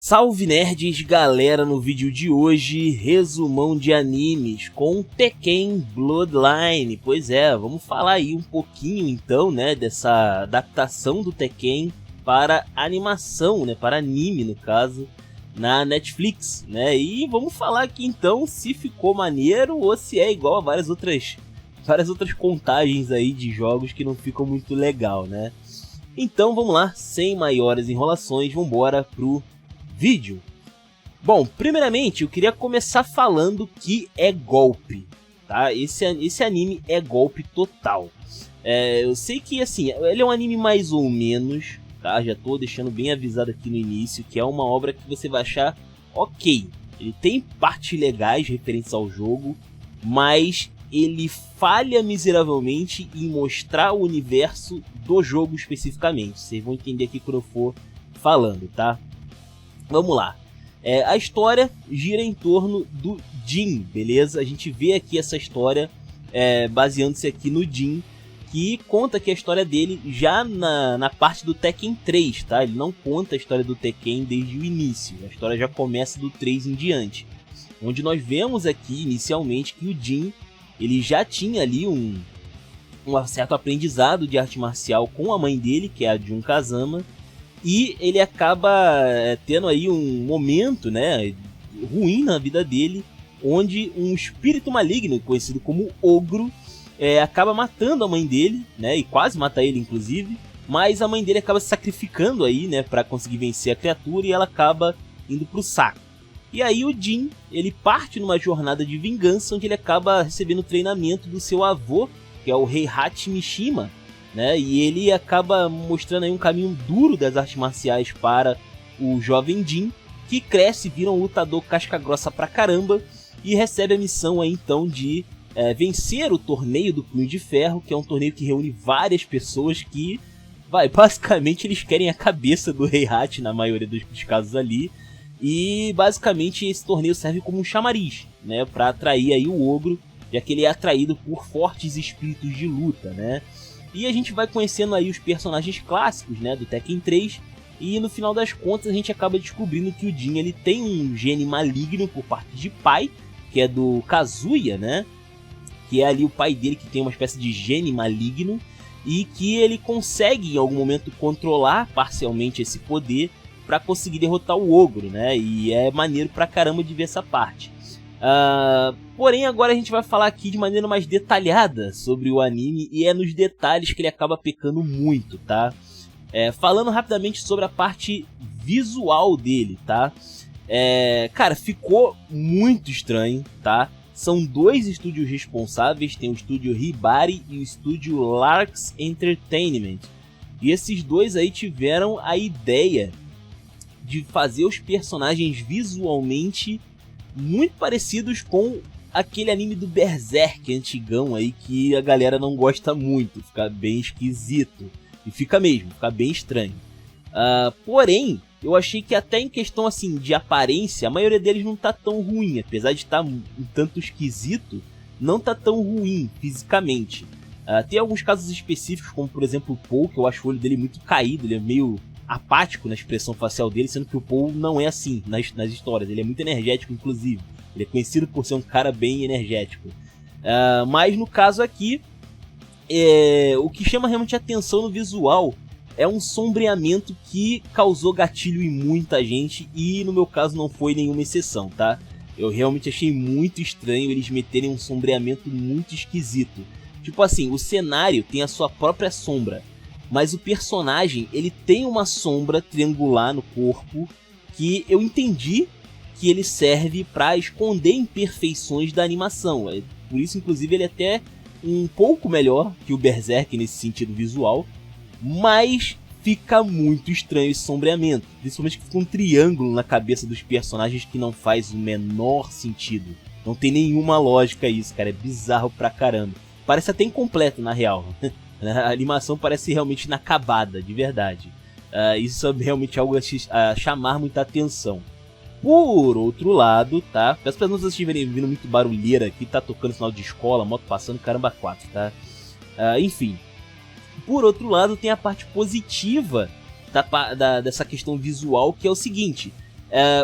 Salve nerds, galera, no vídeo de hoje, resumão de animes com Tekken Bloodline. Pois é, vamos falar aí um pouquinho então, né, dessa adaptação do Tekken para animação, né, para anime no caso, na Netflix, né, e vamos falar aqui então se ficou maneiro ou se é igual a várias outras contagens aí de jogos que não ficam muito legal, né. Então vamos lá, sem maiores enrolações, vamos embora pro vídeo. Bom, primeiramente eu queria começar falando que é golpe, tá? Esse anime é golpe total. Eu sei que assim, ele é um anime mais ou menos, tá? Já tô deixando bem avisado aqui no início que é uma obra que você vai achar ok. Ele tem partes legais referentes ao jogo, mas ele falha miseravelmente em mostrar o universo do jogo especificamente. Vocês vão entender aqui quando eu for falando, tá? Vamos lá, a história gira em torno do Jin, beleza? A gente vê aqui essa história baseando-se aqui no Jin, que conta aqui a história dele já na parte do Tekken 3, tá? Ele não conta a história do Tekken desde o início, a história já começa do 3 em diante. Onde nós vemos aqui inicialmente que o Jin, ele já tinha ali um certo aprendizado de arte marcial com a mãe dele, que é a Jun Kazama. E ele acaba tendo aí um momento, né, ruim na vida dele, onde um espírito maligno, conhecido como Ogro, acaba matando a mãe dele, né, e quase mata ele inclusive, mas a mãe dele acaba se sacrificando aí, né, para conseguir vencer a criatura e ela acaba indo pro saco. E aí o Jin, ele parte numa jornada de vingança, onde ele acaba recebendo treinamento do seu avô, que é o Heihachi Mishima, né, e ele acaba mostrando aí um caminho duro das artes marciais para o jovem Jin, que cresce, vira um lutador casca grossa pra caramba e recebe a missão aí então de vencer o torneio do Punho de Ferro, que é um torneio que reúne várias pessoas que, basicamente eles querem a cabeça do Heihachi na maioria dos casos ali, e basicamente esse torneio serve como um chamariz, né, para atrair aí o Ogro, já que ele é atraído por fortes espíritos de luta, né. E a gente vai conhecendo aí os personagens clássicos, né, do Tekken 3, e no final das contas a gente acaba descobrindo que o Jin, ele tem um gene maligno por parte de pai, que é do Kazuya, né, que é ali o pai dele que tem uma espécie de gene maligno, e que ele consegue em algum momento controlar parcialmente esse poder para conseguir derrotar o Ogro, né, e é maneiro pra caramba de ver essa parte. Porém agora a gente vai falar aqui de maneira mais detalhada sobre o anime, e é nos detalhes que ele acaba pecando muito, tá? Falando rapidamente sobre a parte visual dele, tá? Cara, ficou muito estranho, tá? São dois estúdios responsáveis, tem o estúdio Hibari e o estúdio Larks Entertainment, e esses dois aí tiveram a ideia de fazer os personagens visualmente muito parecidos com aquele anime do Berserk antigão aí, que a galera não gosta muito, fica bem esquisito, e fica bem estranho. Porém, eu achei que até em questão assim de aparência, a maioria deles não tá tão ruim, apesar de estar um tanto esquisito, não tá tão ruim fisicamente. Tem alguns casos específicos, como por exemplo o Paul, que eu acho o olho dele muito caído, ele é meio apático na expressão facial dele, sendo que o Paul não é assim nas histórias, ele é muito energético inclusive, ele é conhecido por ser um cara bem energético. Mas no caso aqui, o que chama realmente atenção no visual é um sombreamento que causou gatilho em muita gente, e no meu caso não foi nenhuma exceção, tá? Eu realmente achei muito estranho eles meterem um sombreamento muito esquisito. Tipo assim, o cenário tem a sua própria sombra, mas o personagem, ele tem uma sombra triangular no corpo, que eu entendi que ele serve para esconder imperfeições da animação. Por isso, inclusive, ele é até um pouco melhor que o Berserk nesse sentido visual, mas fica muito estranho esse sombreamento, principalmente que fica um triângulo na cabeça dos personagens que não faz o menor sentido. Não tem nenhuma lógica isso, cara, é bizarro pra caramba. Parece até incompleto, na real. A animação parece realmente inacabada, de verdade. Isso é realmente algo a chamar muita atenção. Por outro lado, tá? Peço para não vocês estiverem vindo muito barulheira aqui, tá tocando sinal de escola, moto passando, caramba 4, tá? Enfim. Por outro lado, tem a parte positiva dessa questão visual, que é o seguinte: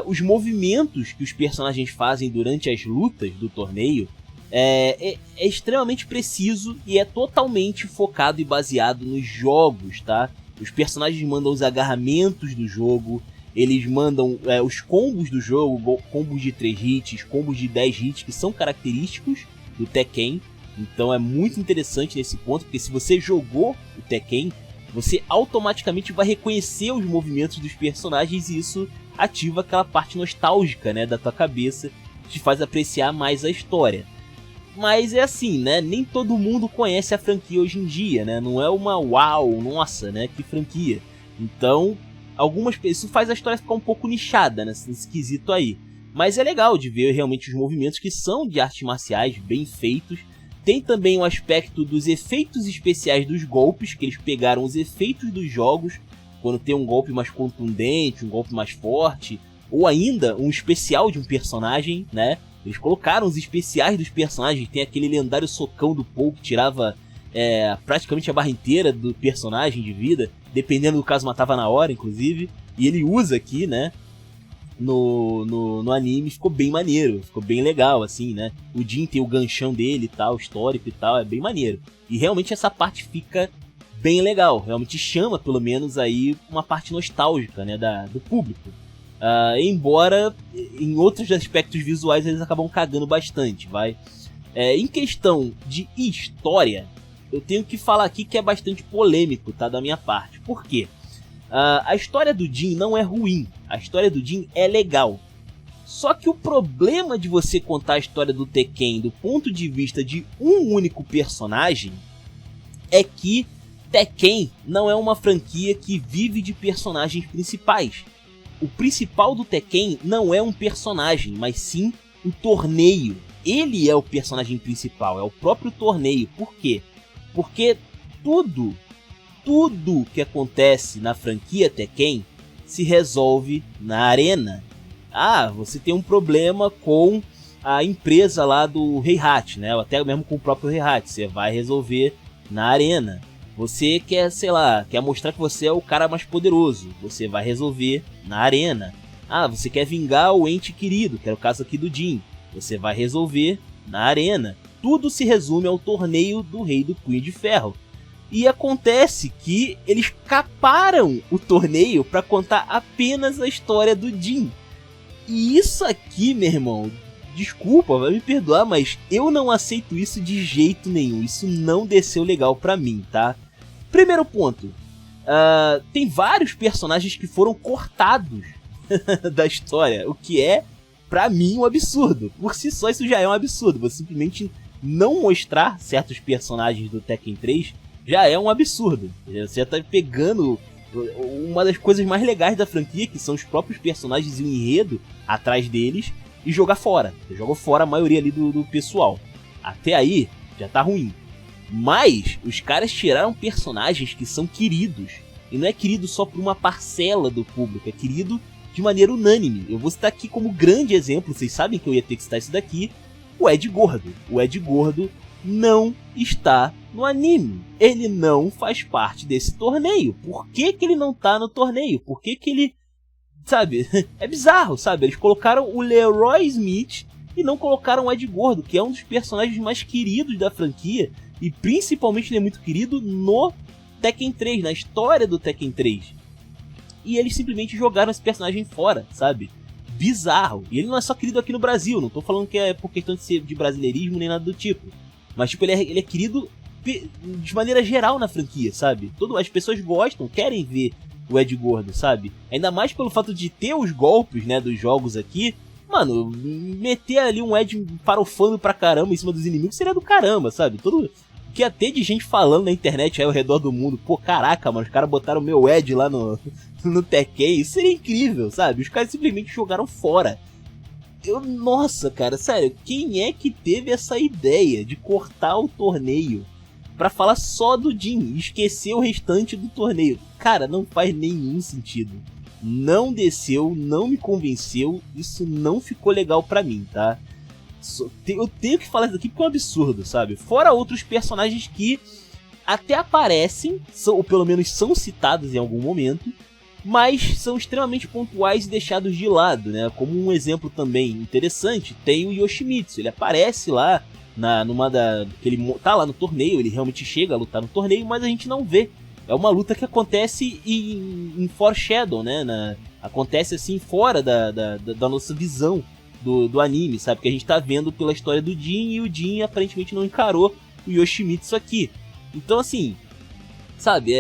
os movimentos que os personagens fazem durante as lutas do torneio é extremamente preciso e é totalmente focado e baseado nos jogos, tá? Os personagens mandam os agarramentos do jogo, eles mandam os combos do jogo, combos de 3 hits, combos de 10 hits, que são característicos do Tekken. Então é muito interessante nesse ponto, porque se você jogou o Tekken, você automaticamente vai reconhecer os movimentos dos personagens e isso ativa aquela parte nostálgica, né, da tua cabeça, te faz apreciar mais a história. Mas é assim, né, nem todo mundo conhece a franquia hoje em dia, né, não é uma uau, nossa, né, que franquia. Então, isso faz a história ficar um pouco nichada, né, nesse quesito aí. Mas é legal de ver realmente os movimentos que são de artes marciais bem feitos. Tem também o aspecto dos efeitos especiais dos golpes, que eles pegaram os efeitos dos jogos, quando tem um golpe mais contundente, um golpe mais forte, ou ainda um especial de um personagem, né? Eles colocaram os especiais dos personagens, tem aquele lendário socão do Paul que tirava praticamente a barra inteira do personagem de vida, dependendo do caso matava na hora, inclusive, e ele usa aqui, né? No anime ficou bem maneiro, ficou bem legal, assim, né? O Jin tem o ganchão dele e tal, histórico e tal, é bem maneiro. E realmente essa parte fica bem legal, realmente chama pelo menos aí uma parte nostálgica, né, do público. Embora em outros aspectos visuais eles acabam cagando bastante, vai. Em questão de história, eu tenho que falar aqui que é bastante polêmico, tá, da minha parte. Por quê? A história do Jin não é ruim, a história do Jin é legal. Só que o problema de você contar a história do Tekken do ponto de vista de um único personagem é que Tekken não é uma franquia que vive de personagens principais. O principal do Tekken não é um personagem, mas sim o torneio. Ele é o personagem principal, é o próprio torneio. Por quê? Porque tudo que acontece na franquia Tekken se resolve na arena. Você tem um problema com a empresa lá do Heihachi, né? Ou até mesmo com o próprio Heihachi, você vai resolver na arena. Você quer, sei lá, quer mostrar que você é o cara mais poderoso, você vai resolver na arena. Você quer vingar o ente querido, que é o caso aqui do Jin, você vai resolver na arena. Tudo se resume ao torneio do Rei do Punho de Ferro. E acontece que eles caparam o torneio para contar apenas a história do Jin. E isso aqui, meu irmão, desculpa, vai me perdoar, mas eu não aceito isso de jeito nenhum. Isso não desceu legal pra mim, tá? Primeiro ponto, tem vários personagens que foram cortados da história, o que é, pra mim, um absurdo. Por si só, isso já é um absurdo. Você simplesmente não mostrar certos personagens do Tekken 3 já é um absurdo. Você já tá pegando uma das coisas mais legais da franquia, que são os próprios personagens e o enredo atrás deles, e jogar fora. Você joga fora a maioria ali do pessoal. Até aí, já tá ruim. Mas, os caras tiraram personagens que são queridos. E não é querido só por uma parcela do público, é querido de maneira unânime. Eu vou citar aqui como grande exemplo, vocês sabem que eu ia ter que citar isso daqui, o Ed Gordo. O Ed Gordo não está no anime. Ele não faz parte desse torneio. Por que ele não tá no torneio? Por que ele... Sabe? É bizarro, sabe? Eles colocaram o Leroy Smith e não colocaram o Ed Gordo, que é um dos personagens mais queridos da franquia. E principalmente ele é muito querido no Tekken 3, na história do Tekken 3. E eles simplesmente jogaram esse personagem fora, sabe? Bizarro. E ele não é só querido aqui no Brasil. Não tô falando que é por questão de ser de brasileirismo nem nada do tipo. Mas tipo, ele é querido de maneira geral na franquia, sabe? As pessoas gostam, querem ver o Ed Gordo, sabe? Ainda mais pelo fato de ter os golpes, né, dos jogos aqui. Mano, meter ali um Ed farofando pra caramba em cima dos inimigos seria do caramba, sabe? O que ia ter de gente falando na internet aí ao redor do mundo. Pô, caraca, mano, os caras botaram o meu Ed lá no Tekken. Isso seria incrível, sabe? Os caras simplesmente jogaram fora. Nossa, cara, sério, quem é que teve essa ideia de cortar o torneio pra falar só do Jin e esquecer o restante do torneio? Cara, não faz nenhum sentido. Não desceu, não me convenceu, isso não ficou legal pra mim, tá? Eu tenho que falar isso aqui porque é um absurdo, sabe? Fora outros personagens que até aparecem, ou pelo menos são citados em algum momento, mas são extremamente pontuais e deixados de lado, né? Como um exemplo também interessante, tem o Yoshimitsu. Ele aparece lá ele tá lá no torneio, ele realmente chega a lutar no torneio, mas a gente não vê. É uma luta que acontece em foreshadow, né? Acontece assim fora da nossa visão do anime, sabe? Que a gente tá vendo pela história do Jin, e o Jin aparentemente não encarou o Yoshimitsu aqui. Então assim, sabe,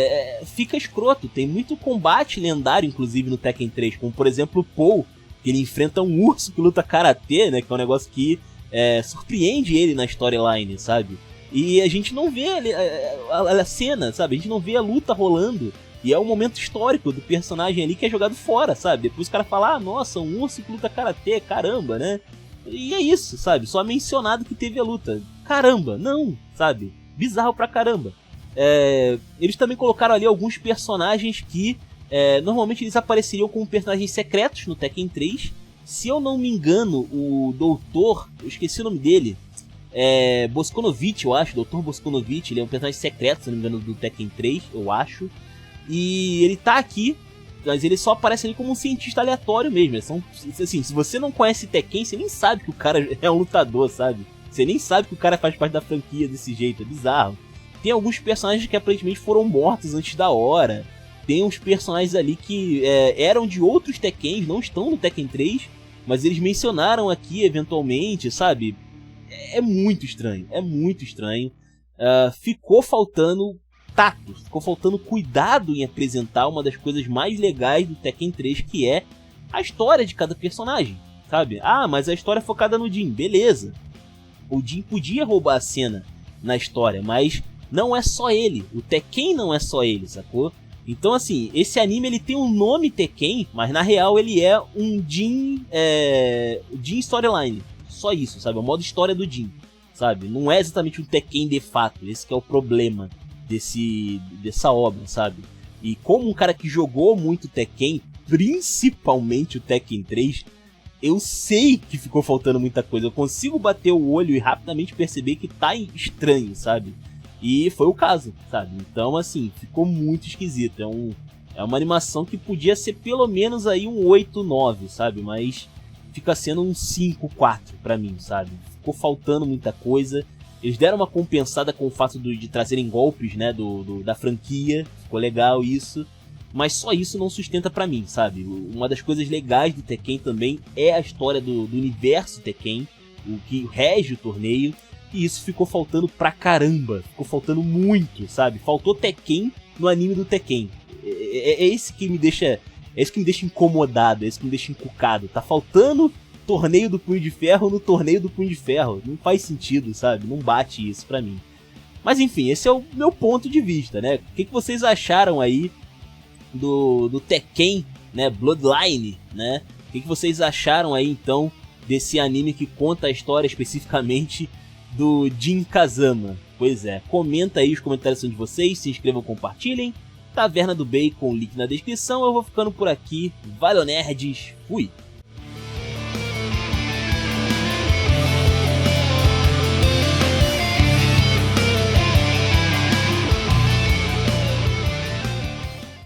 fica escroto. Tem muito combate lendário, inclusive, no Tekken 3, como por exemplo o Paul, que ele enfrenta um urso que luta karatê, né? Que é um negócio que surpreende ele na storyline, sabe? E a gente não vê a cena, sabe? A gente não vê a luta rolando. E é um momento histórico do personagem ali que é jogado fora, sabe? Depois o cara fala, nossa, um urso que luta karatê, caramba, né? E é isso, sabe? Só mencionado que teve a luta. Caramba, não, sabe? Bizarro pra caramba. Eles também colocaram ali alguns personagens que normalmente eles apareceriam como personagens secretos no Tekken 3. Se eu não me engano, o doutor, eu esqueci o nome dele, Boskonovich, eu acho, Dr. Boskonovich, ele é um personagem secreto, se não me engano, do Tekken 3, eu acho. E ele tá aqui, mas ele só aparece ali como um cientista aleatório mesmo. Assim, se você não conhece Tekken, você nem sabe que o cara é um lutador, sabe? Você nem sabe que o cara faz parte da franquia desse jeito, é bizarro. Tem alguns personagens que aparentemente foram mortos antes da hora. Tem uns personagens ali que eram de outros Tekkens, não estão no Tekken 3, mas eles mencionaram aqui eventualmente, sabe? É muito estranho, é muito estranho. Ficou faltando tato, ficou faltando cuidado em apresentar uma das coisas mais legais do Tekken 3, que é a história de cada personagem, sabe? Mas a história é focada no Jin, beleza. O Jin podia roubar a cena na história, mas não é só ele. O Tekken não é só ele, sacou? Então assim, esse anime ele tem um nome Tekken, mas na real ele é um Jin storyline. Só isso, sabe? O modo história do Jin, sabe? Não é exatamente um Tekken de fato, esse que é o problema dessa obra, sabe? E como um cara que jogou muito Tekken, principalmente o Tekken 3, eu sei que ficou faltando muita coisa. Eu consigo bater o olho e rapidamente perceber que tá estranho, sabe? E foi o caso, sabe? Então, assim, ficou muito esquisito. É uma animação que podia ser pelo menos aí um 8, 9, sabe? Mas fica sendo um 5, 4 pra mim, sabe? Ficou faltando muita coisa. Eles deram uma compensada com o fato de trazerem golpes, né, da franquia. Ficou legal isso. Mas só isso não sustenta pra mim, sabe? Uma das coisas legais do Tekken também é a história do universo Tekken, o que rege o torneio. E isso ficou faltando pra caramba. Ficou faltando muito, sabe? Faltou Tekken no anime do Tekken. É esse que me deixa incomodado, é esse que me deixa encucado. Tá faltando torneio do Punho de Ferro no torneio do Punho de Ferro. Não faz sentido, sabe? Não bate isso pra mim. Mas enfim, esse é o meu ponto de vista, né? O que vocês acharam aí do Tekken, né? Bloodline, né? O que vocês acharam aí então desse anime que conta a história especificamente do Jin Kazama? Pois é, comenta aí os comentários de vocês, se inscrevam, compartilhem. Taverna do Bacon, link na descrição. Eu vou ficando por aqui. Valeu, nerds. Fui!